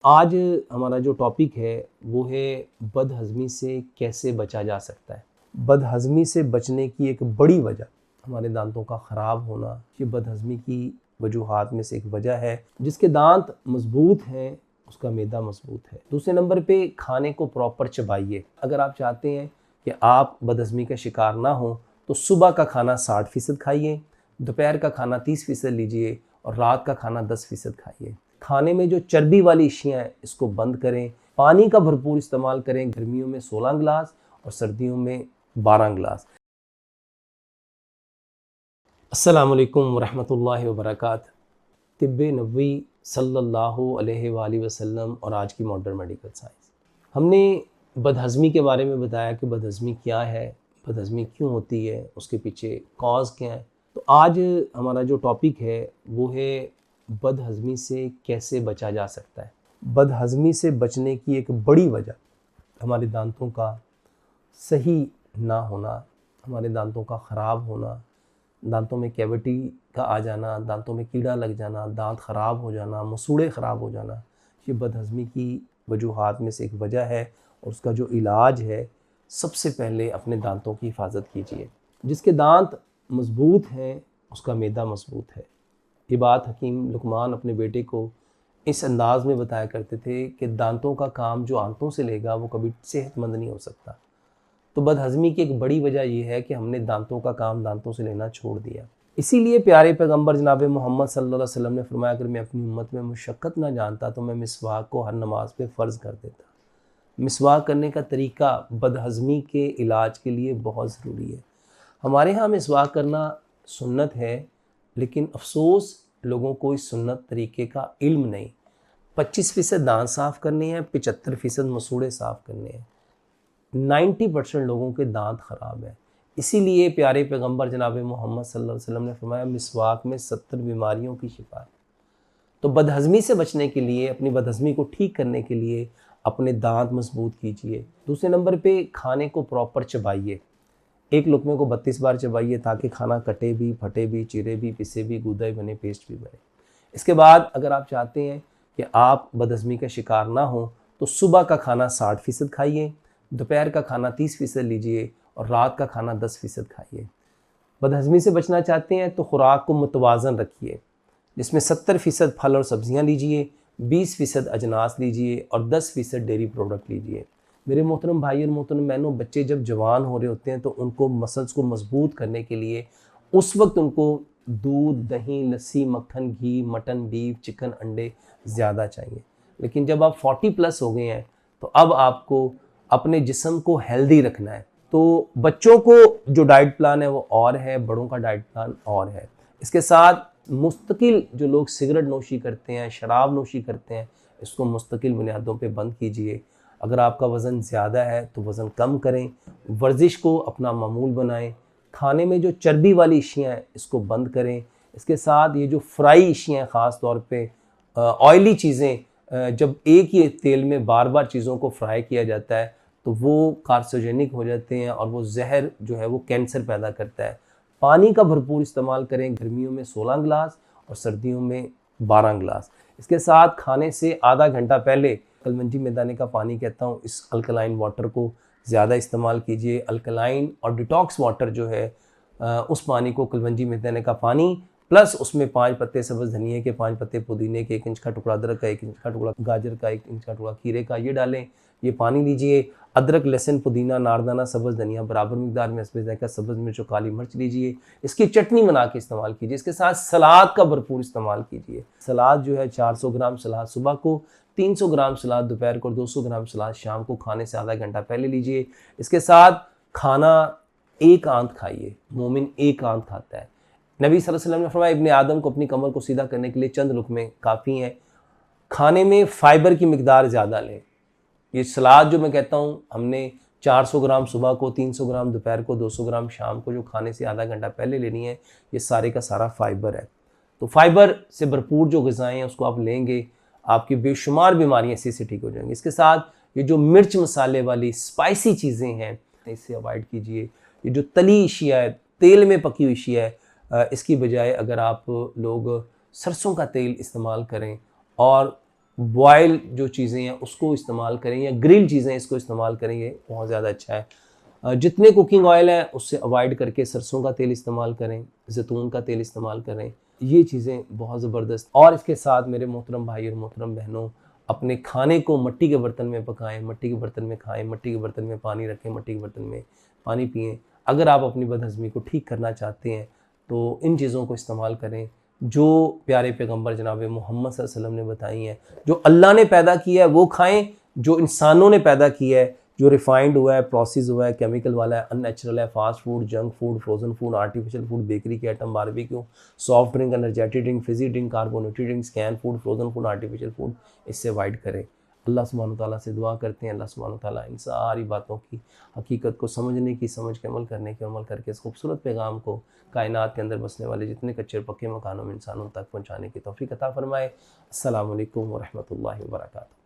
आज हमारा जो टॉपिक है वो है बदहज़मी से कैसे बचा जा सकता है। बदहज़मी से बचने की एक बड़ी वजह हमारे दांतों का ख़राब होना, ये बदहज़मी की वजूहात में से एक वजह है। जिसके दांत मज़बूत हैं उसका मैदा मज़बूत है। दूसरे नंबर पे खाने को प्रॉपर चबाइए। अगर आप चाहते हैं कि आप बदहज़मी का शिकार ना हो तो सुबह का खाना 60% खाइए, दोपहर का खाना 30% लीजिए और रात का खाना 10% खाइए। खाने में जो चर्बी वाली अशियाँ हैं इसको बंद करें। पानी का भरपूर इस्तेमाल करें। गर्मियों में 16 गिलास और सर्दियों में 12 गिलास। अस्सलामु अलैकुम वरहमतुल्लाहि वबरकातुहू। तिब्बे नबवी सल्लल्लाहु अलैहि वसल्लम और आज की मॉडर्न मेडिकल साइंस। हमने बदहज़मी के बारे में बताया कि बदहज़मी क्या है, बदहज़मी क्यों होती है, उसके पीछे कॉज़ क्या है। तो आज हमारा जो टॉपिक है वो है बदहज़मी से कैसे बचा जा सकता है। बदहज़मी से बचने की एक बड़ी वजह हमारे दांतों का सही ना होना, हमारे दांतों का ख़राब होना, दांतों में कैविटी का आ जाना, दांतों में कीड़ा लग जाना, दांत ख़राब हो जाना, मसूड़े ख़राब हो जाना, ये बदहज़मी की वजूहात में से एक वजह है। और उसका जो इलाज है, सबसे पहले अपने दांतों की हिफाजत कीजिए। जिसके दांत मज़बूत हैं उसका मैदा मज़बूत है। ये बात हकीम लुकमान अपने बेटे को इस अंदाज़ में बताया करते थे कि दांतों का काम जो आंतों से लेगा वो कभी सेहतमंद नहीं हो सकता। तो बदहज़मी की एक बड़ी वजह यह है कि हमने दांतों का काम दांतों से लेना छोड़ दिया। इसीलिए प्यारे पैगंबर जनाब मोहम्मद सल्लल्लाहु अलैहि वसल्लम ने फरमाया, अगर मैं अपनी उम्मत में मुशक्क़त ना जानता तो मैं मिसवाक को हर नमाज पे फ़र्ज़ कर देता। मिसवाक करने का तरीका बदहज़मी के इलाज के लिए बहुत ज़रूरी है। हमारे यहाँ मिसवाक करना सुन्नत है, लेकिन अफ़सोस लोगों को इस सुन्नत तरीके का इल्म नहीं। 25% दांत साफ़ करने हैं, 75% मसूड़े साफ़ करने हैं। 90% लोगों के दांत ख़राब हैं। इसीलिए प्यारे पैगंबर जनाब मोहम्मद सल्लल्लाहु अलैहि वसल्लम ने फरमाया, मिसवाक में 70 बीमारियों की शिफा है। तो बदहज़मी से बचने के लिए, अपनी बदहज़मी को ठीक करने के लिए अपने दांत मजबूत कीजिए। दूसरे नंबर पे खाने को प्रॉपर चबाइए। एक लुक़मे को 32 बार चबाइए ताकि खाना कटे भी, फटे भी, चिरे भी, पिसे भी, गूदा बने, पेस्ट भी बने। इसके बाद अगर आप चाहते हैं कि आप बदहज़मी का शिकार ना हो तो सुबह का खाना 60% खाइए, दोपहर का खाना 30% लीजिए और रात का खाना 10% खाइए। बदहज़मी से बचना चाहते हैं तो खुराक को मुतवाज़न रखिए, जिसमें 70% फल और सब्ज़ियाँ लीजिए, 20% अजनास लीजिए और 10% डेयरी प्रोडक्ट लीजिए। मेरे मोहतरम भाई और मोहतरम बहनों, बच्चे जब जवान हो रहे होते हैं तो उनको मसल्स को मज़बूत करने के लिए उस वक्त उनको दूध, दही, लस्सी, मक्खन, घी, मटन, बीफ, चिकन, अंडे ज़्यादा चाहिए। लेकिन जब आप 40 प्लस हो गए हैं तो अब आपको अपने जिस्म को हेल्दी रखना है। तो बच्चों को जो डाइट प्लान है वो और है, बड़ों का डाइट प्लान और है। इसके साथ मुस्तकिल जो लोग सिगरेट नोशी करते हैं, शराब नोशी करते हैं, इसको मुस्तकिल बुनियादों पे बंद कीजिए। अगर आपका वज़न ज़्यादा है तो वज़न कम करें, वर्जिश को अपना मामूल बनाएं, खाने में जो चर्बी वाली अशियाँ हैं इसको बंद करें। इसके साथ ये जो फ्राई अशियाँ ख़ास तौर पे ऑयली चीज़ें, जब एक ही तेल में बार बार चीज़ों को फ्राई किया जाता है तो वो कार्सिनोजेनिक हो जाते हैं और वो जहर जो है वो कैंसर पैदा करता है। पानी का भरपूर इस्तेमाल करें। गर्मियों में 16 गिलास और सर्दियों में 12 गिलास। इसके साथ खाने से आधा घंटा पहले कलमंजी मैदानी का पानी कहता हूँ, इस अल्कलाइन वाटर को ज़्यादा इस्तेमाल कीजिए। अल्कलाइन और डिटॉक्स वाटर जो है, उस पानी को, कलमंजी मैदानी का पानी प्लस उसमें 5 पत्ते सब्ज़ धनिए के, 5 पत्ते पुदीने के, 1 इंच का टुकड़ा अदरक का, 1 इंच का टुकड़ा गाजर का, 1 इंच का टुकड़ा खीरे का, ये डालें। ये पानी लीजिए। अदरक, लहसुन, पुदीना, नारदाना, सब्ज़ धनिया बराबर मिकदार में, हस्बे ज़ायक़ा सब्ज़ मिर्च और काली मिर्च लीजिए। इसकी चटनी बना के इस्तेमाल कीजिए। इसके साथ सलाद का भरपूर इस्तेमाल कीजिए। सलाद जो है 400 ग्राम सलाद सुबह को, 300 ग्राम सलाद दोपहर को और 200 ग्राम सलाद शाम को खाने से आधा घंटा पहले लीजिए। इसके साथ खाना एक आंत खाइए। मोमिन एक आंत खाता है। नबी सल्लल्लाहु अलैहि वसल्लम ने फरमाया, इब्ने आदम को अपनी कमर को सीधा करने के लिए चंद लुक़मे काफ़ी हैं। खाने में फ़ाइबर की मिकदार ज़्यादा लें। ये सलाद जो मैं कहता हूँ, हमने 400 ग्राम सुबह को, 300 ग्राम दोपहर को, 200 ग्राम शाम को, जो खाने से आधा घंटा पहले लेनी है, ये सारे का सारा फ़ाइबर है। तो फ़ाइबर से भरपूर जो ग़िज़ाएँ हैं उसको आप लेंगे, आपकी बेशुमार बीमारियाँ इसी से ठीक हो जाएंगी। इसके साथ ये जो मिर्च मसाले वाली स्पाइसी चीज़ें हैं इससे अवॉइड कीजिए। ये जो तली अशिया है, तेल में पकी हुई अशिया है, इसकी बजाय अगर आप लोग सरसों का तेल इस्तेमाल करें और बॉयल जो चीज़ें हैं उसको इस्तेमाल करें या ग्रिल चीज़ें इसको इस्तेमाल करेंगे बहुत ज़्यादा अच्छा है। जितने कुकिंग ऑयल हैं उससे अवॉइड करके सरसों का तेल इस्तेमाल करें, ज़ैतून का तेल इस्तेमाल करें। ये चीज़ें बहुत ज़बरदस्त। और इसके साथ मेरे मोहतरम भाई और मोहतरम बहनों, अपने खाने को मिट्टी के बर्तन में पकाएँ, मिट्टी के बर्तन में खाएँ, मिट्टी के बर्तन में पानी रखें, मिट्टी के बर्तन में पानी पिएँ। अगर आप अपनी बदहज़मी को ठीक करना चाहते हैं तो इन चीज़ों को इस्तेमाल करें जो प्यारे पैगंबर जनाब मोहम्मद सल्लल्लाहु अलैहि वसल्लम ने बताई हैं। जो अल्लाह ने पैदा किया है वो खाएँ, जो इंसानों ने पैदा किया है, जो रिफाइंड हुआ है, प्रोसेस हुआ है, केमिकल वाला है, अननेचुरल है, fast food, junk food, frozen food, artificial food, bakery के item, barbecue, soft drink, energetic drink, fizzy drink, carbonated drink, can food, frozen food, artificial food, इससे अवॉइड करें। अल्लाह सुब्हानहू तआला से दुआ करते हैं, अल्लाह सुब्हानहू तआला इन सारी बातों की हकीकत को समझने की, समझ के अमल करने की, अमल करके इस खूबसूरत पैगाम को कायनात के अंदर बसने वाले जितने कच्चे पक्के मकानों में इंसानों तक पहुँचाने की तौफ़ीक अता फ़रमाए। अस्सलामु अलैकुम व रहमतुल्लाहि व बरकातहू।